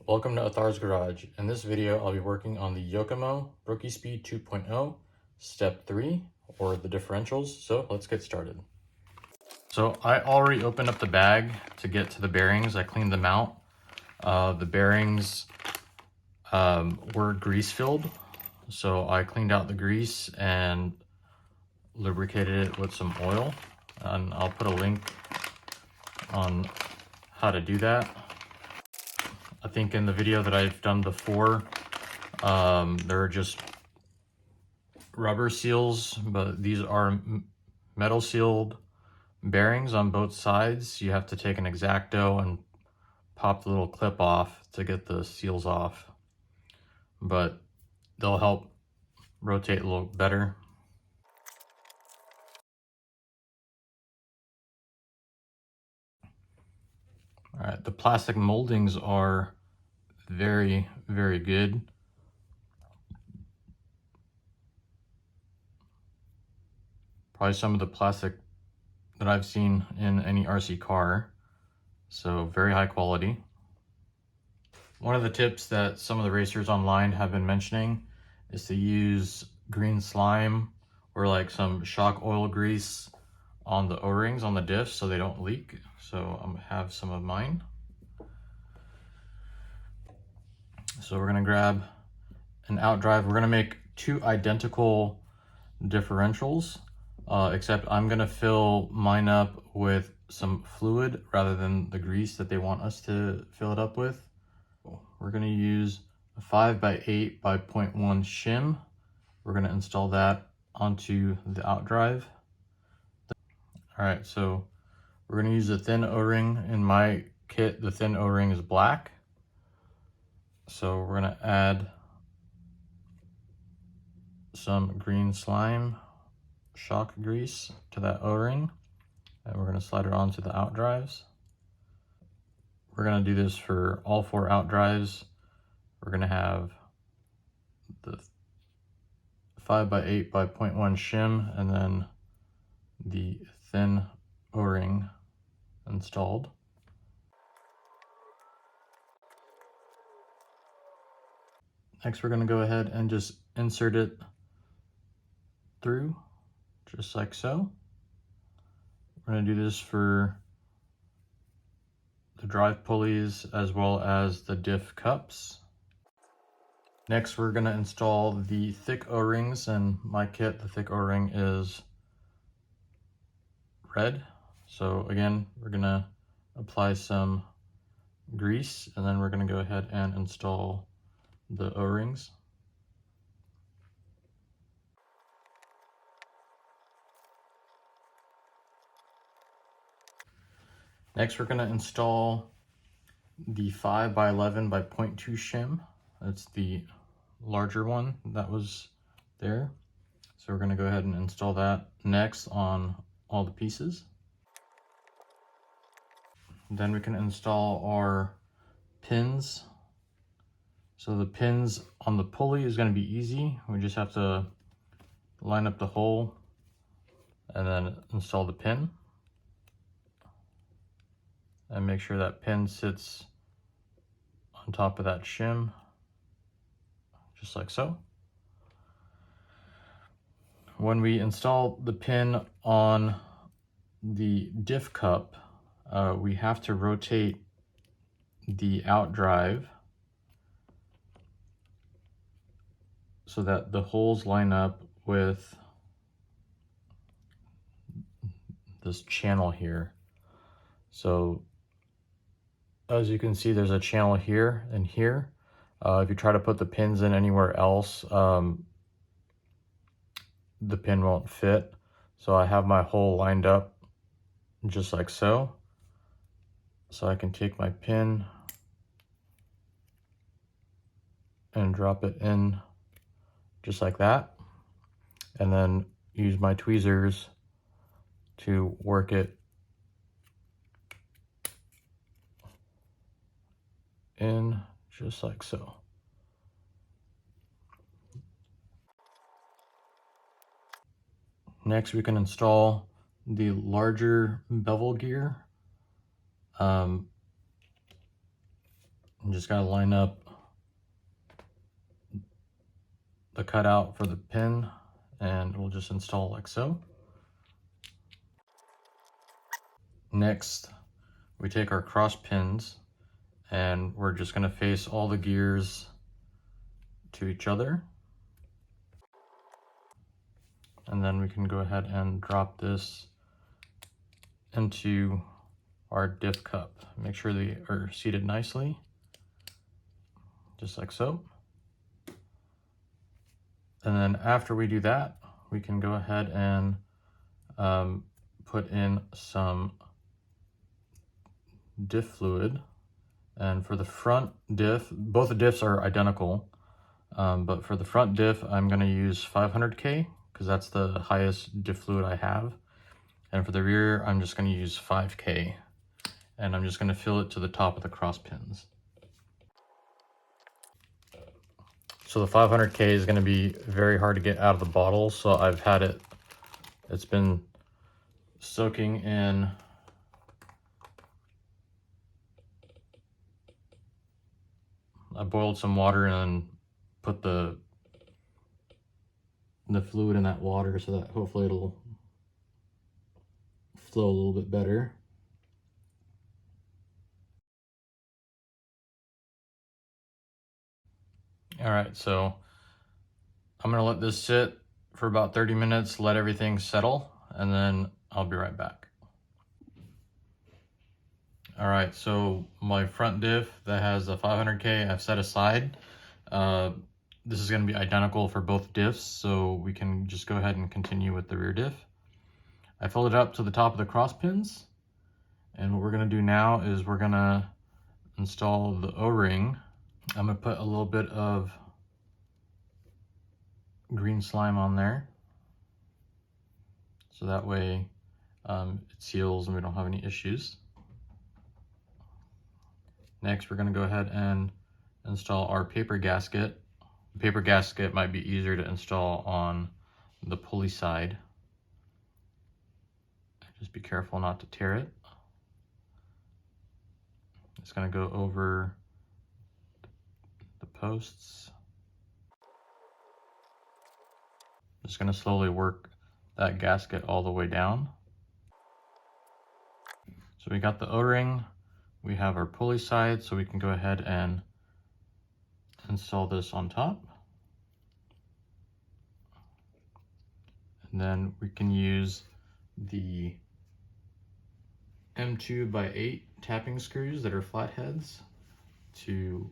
Welcome to Athar's Garage. In this video, I'll be working on the Yokomo Brookie Speed 2.0, Step 3, or the differentials. So let's get started. So I already opened up the bag to get to the bearings. I cleaned them out. The bearings were grease filled. So I cleaned out the grease and lubricated it with some oil. And I'll put a link on how to do that. I think in the video that I've done before, there are just rubber seals, but these are metal sealed bearings on both sides. You have to take an X-Acto and pop the little clip off to get the seals off, but they'll help rotate a little better. All right, the plastic moldings are very, very good. Probably some of the plastic that I've seen in any RC car, so very high quality. One of the tips that some of the racers online have been mentioning is to use green slime or like some shock oil grease on the O-rings on the diffs so they don't leak. So I'm gonna have some of mine. So we're gonna grab an Outdrive. We're gonna make two identical differentials, except I'm gonna fill mine up with some fluid rather than the grease that they want us to fill it up with. We're gonna use a 5x8 by 0.1 shim. We're gonna install that onto the Outdrive. All right, so we're gonna use a thin O-ring. In my kit, the thin O-ring is black. So we're gonna add some green slime shock grease to that O-ring, and we're gonna slide it onto the Outdrives. We're gonna do this for all four Outdrives. We're gonna have the 5x8 by 0.1 shim and then the thin O-ring installed. Next, we're gonna go ahead and just insert it through, just like so. We're gonna do this for the drive pulleys as well as the diff cups. Next, we're gonna install the thick O-rings. In my kit, the thick O-ring is red. So again, we're gonna apply some grease and then we're gonna go ahead and install the O-rings. Next, we're gonna install the 5x11 by 0.2 shim. That's the larger one that was there. So we're gonna go ahead and install that next on all the pieces. Then we can install our pins. So the pins on the pulley is gonna be easy. We just have to line up the hole and then install the pin. And make sure that pin sits on top of that shim, just like so. When we install the pin on the diff cup, we have to rotate the Outdrive so that the holes line up with this channel here. So as you can see, there's a channel here and here. If you try to put the pins in anywhere else, the pin won't fit. So I have my hole lined up just like so. So I can take my pin and drop it in just like that. And then use my tweezers to work it in just like so. Next, we can install the larger bevel gear. You just gotta line up the cutout for the pin, and we'll just install like so. Next, we take our cross pins and we're just gonna face all the gears to each other. And then we can go ahead and drop this into our diff cup. Make sure they are seated nicely, just like so. And then after we do that, we can go ahead and put in some diff fluid. And for the front diff, both the diffs are identical, but for the front diff, I'm going to use 500K because that's the highest diff fluid I have. And for the rear, I'm just going to use 5K, and I'm just going to fill it to the top of the cross pins. So the 500K is going to be very hard to get out of the bottle, so I've had it, it's been soaking in I boiled some water and put the fluid in that water so that hopefully it'll flow a little bit better. All right, so I'm gonna let this sit for about 30 minutes, let everything settle, and then I'll be right back. All right, so my front diff that has a 500K I've set aside. This is gonna be identical for both diffs, so we can just go ahead and continue with the rear diff. I filled it up to the top of the cross pins, and what we're gonna do now is we're gonna install the O-ring. I'm gonna put a little bit of green slime on there, so that way it seals and we don't have any issues. Next, we're gonna go ahead and install our paper gasket. The paper gasket might be easier to install on the pulley side. Just be careful not to tear it. It's gonna go over the posts. Just gonna slowly work that gasket all the way down. So we got the O-ring, we have our pulley side, so we can go ahead and install this on top. And then we can use the M2x8 tapping screws that are flatheads to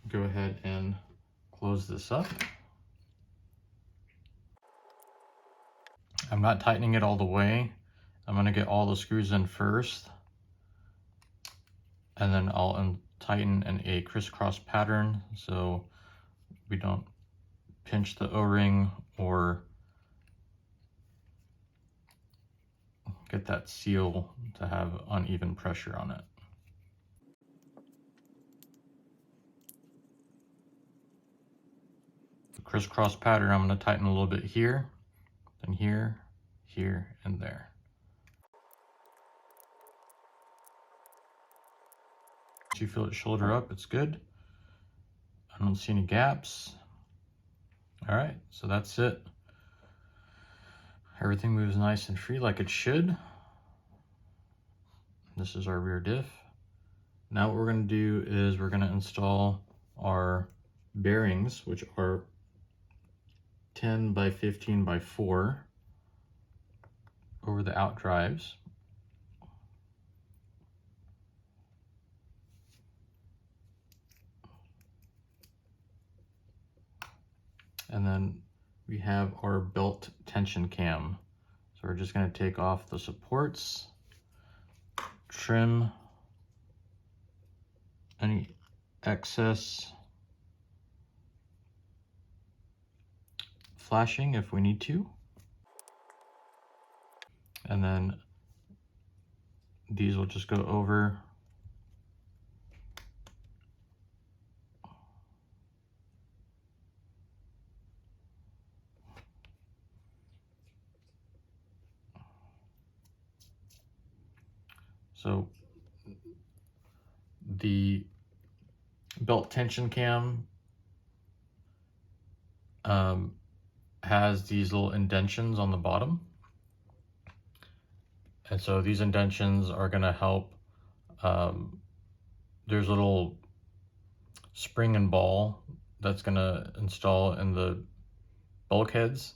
go ahead and close this up. I'm not tightening it all the way. I'm going to get all the screws in first, and then I'll tighten in a crisscross pattern so we don't pinch the O-ring or get that seal to have uneven pressure on it. The crisscross pattern, I'm going to tighten a little bit here, then here, here, and there. Once you feel it shoulder up, it's good. I don't see any gaps. All right, so that's it. Everything moves nice and free like it should. This is our rear diff. Now what we're going to do is we're going to install our bearings, which are 10 by 15 by 4 over the Outdrives. And then we have our belt tension cam. So we're just going to take off the supports, trim any excess flashing if we need to. And then these will just go over. So the belt tension cam has these little indentions on the bottom. And so these indentions are going to help. There's a little spring and ball that's going to install in the bulkheads,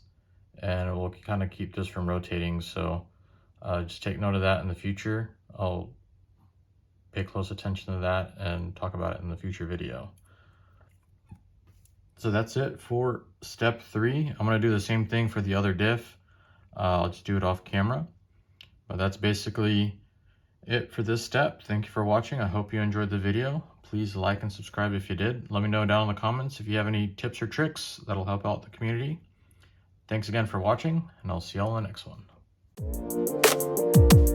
and it will kind of keep this from rotating. So just take note of that in the future. I'll pay close attention to that and talk about it in the future video. So that's it for step 3. I'm going to do the same thing for the other diff. I'll just do it off camera. But that's basically it for this step. Thank you for watching. I hope you enjoyed the video. Please like and subscribe if you did. Let me know down in the comments if you have any tips or tricks that'll help out the community. Thanks again for watching, and I'll see y'all in the next one.